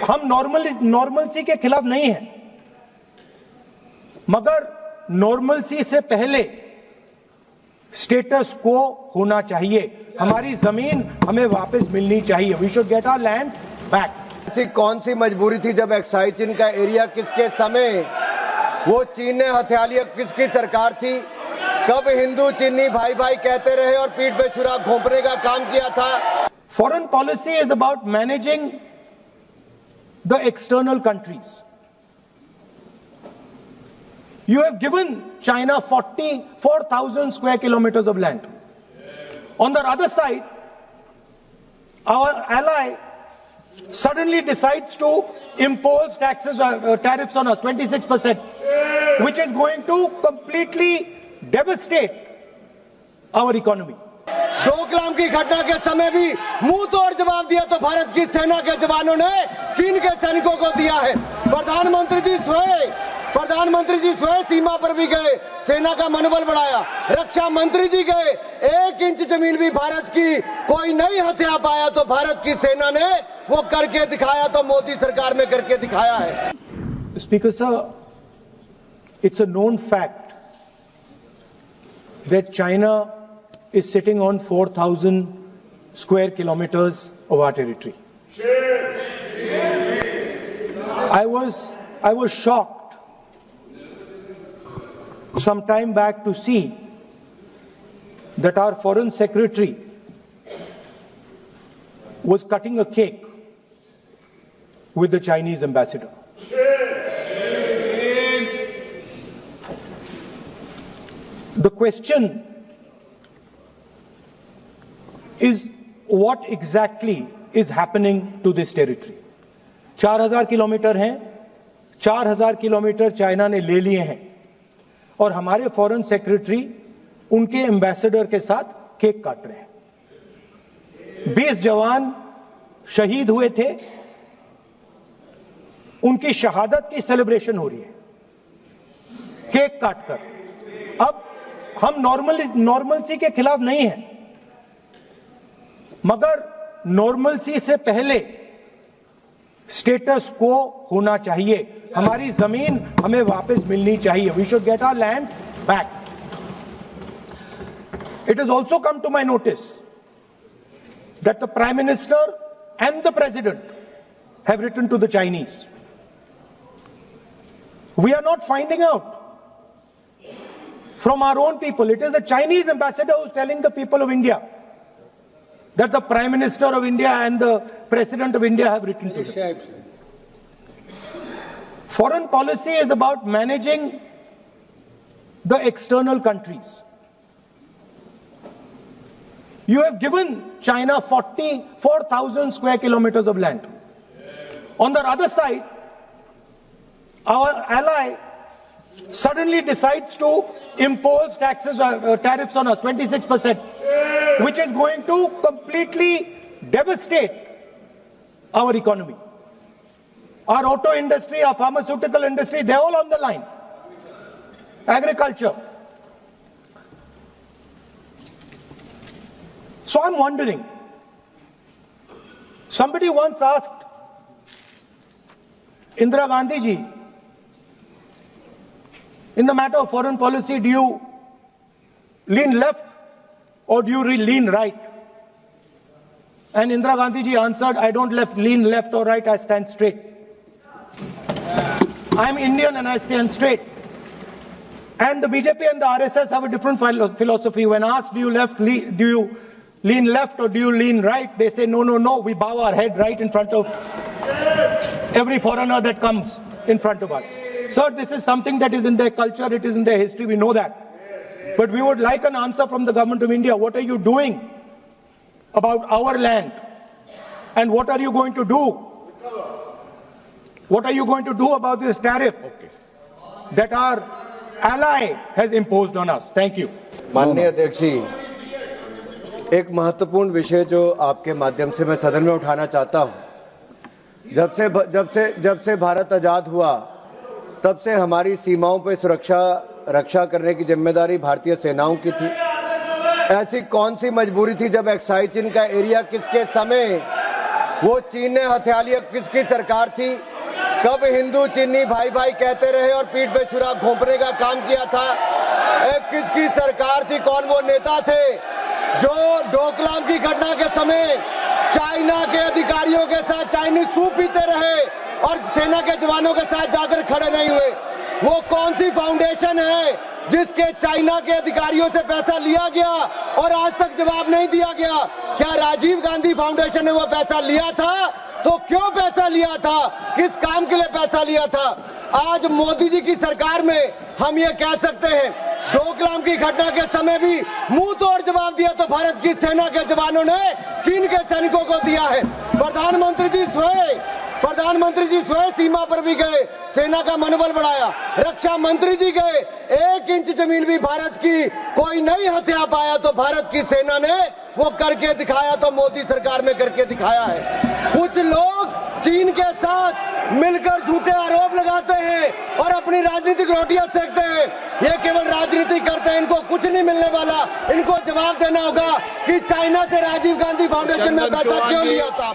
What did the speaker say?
हम नॉर्मलसी के खिलाफ नहीं हैं, मगर नॉर्मलसी से पहले स्टेटस को होना चाहिए। हमारी जमीन हमें वापस मिलनी चाहिए। We should get our land back. ऐसी कौन सी मजबूरी थी जब एक्साइज चीन का एरिया किसके समय वो चीन ने हथिया लिया? किसकी सरकार थी? कब हिंदू चीनी भाई भाई कहते रहे और पीठ पे छुरा घोंपने का काम किया था? Foreign policy is about managing the external countries. You have given China 44,000 square kilometers of land. On the other side, our ally suddenly decides to impose tariffs on us, 26%, which is going to completely devastate our economy. Doklam की घटना के समय भी मुंह तोड़ जवाब दिया तो भारत की सेना के जवानों ने चीन के सैनिकों को दिया है। प्रधानमंत्री जी स्वयं सीमा पर भी गए, सेना का मनोबल बढ़ाया। रक्षा मंत्री जी गए, 1 इंच जमीन भी भारत की कोई नहीं हथिया पाया तो भारत की सेना ने वो करके दिखाया, तो मोदी सरकार में करके दिखाया है। Speaker sir, it's a known fact that China is sitting on 4,000 square kilometers of our territory. I was shocked some time back to see that our foreign secretary was cutting a cake with the Chinese ambassador. The question is what exactly is happening to this territory? 4,000 kilometre हैं, 4,000 kilometre China ने ले लिए हैं और हमारे foreign secretary उनके ambassador के साथ केक काट रहे हैं। 20 जवान शहीद हुए थे, उनकी शहादत की सेलिब्रेशन हो रही है केक काटकर। अब हम नॉर्मलसी के खिलाफ नहीं हैं, मगर नॉर्मलसी से पहले स्टेटस को होना चाहिए। हमारी जमीन हमें वापस मिलनी चाहिए। We should get our land back. It has also come to my notice that the Prime Minister and the President have written to the Chinese. We are not finding out from our own people. It is the Chinese ambassador who is telling the people of India that the Prime Minister of India and the President of India have written to them. Foreign policy is about managing the external countries. You have given China 44,000 square kilometers of land. On the other side, our ally suddenly decides to impose tariffs on us, 26%, which is going to completely devastate our economy. Our auto industry, our pharmaceutical industry, they're all on the line. Agriculture. So I'm wondering, somebody once asked Indira Gandhi ji, in the matter of foreign policy, do you lean left or do you lean right? And Indira Gandhi ji answered, I don't lean left or right, I stand straight. I'm Indian and I stand straight. And the BJP and the RSS have a different philosophy. When asked, do you lean left or do you lean right? They say, no, we bow our head right in front of every foreigner that comes in front of us. Sir, this is something that is in their culture, it is in their history, we know that. But we would like an answer from the government of India. What are you doing about our land? And what are you going to do? What are you going to do about this tariff that our ally has imposed on us? Thank you. माननीय अध्यक्ष जी, एक महत्वपूर्ण विषय जो आपके माध्यम से मैं सदन में उठाना चाहता हूं। जब से भारत आजाद हुआ, तब से हमारी सीमाओं पर रक्षा करने की जिम्मेदारी भारतीय सेनाओं की थी। ऐसी कौन सी मजबूरी थी जब एक्साइज चीन का एरिया किसके समय वो चीन ने हथिया लिया, किसकी सरकार थी? कब हिंदू चीनी भाई भाई कहते रहे और पीठ पे छुरा घोंपने का काम किया था? किसकी सरकार थी? कौन वो नेता थे जो डोकलाम की घटना के समय चाइना के अधिकारियों के साथ चाइनीज सूप पीते रहे और सेना के जवानों के साथ जाकर खड़े नहीं हुए? वो कौन सी फाउंडेशन है जिसके चाइना के अधिकारियों से पैसा लिया गया और आज तक जवाब नहीं दिया गया? क्या राजीव गांधी फाउंडेशन ने वो पैसा लिया था? तो क्यों पैसा लिया था? किस काम के लिए पैसा लिया था? आज मोदी जी की सरकार में हम ये कह सकते हैं, डोकलाम की घटना के समय भी मुंह तोड़ जवाब दिया तो भारत की सेना के जवानों ने चीन के सैनिकों को दिया है। प्रधानमंत्री जी स्वयं सीमा पर भी गए, सेना का मनोबल बढ़ाया। रक्षा मंत्री जी गए, 1 इंच जमीन भी भारत की कोई नहीं हथिया पाया तो भारत की सेना ने वो करके दिखाया, तो मोदी सरकार में करके दिखाया है। कुछ लोग चीन के साथ मिलकर झूठे आरोप लगाते हैं और अपनी राजनीतिक रोटियां सेकते हैं। ये केवल राजनीति करते हैं, इनको कुछ नहीं मिलने वाला। इनको जवाब देना होगा कि चाइना से राजीव गांधी फाउंडेशन ने पैसा क्यों लिया था।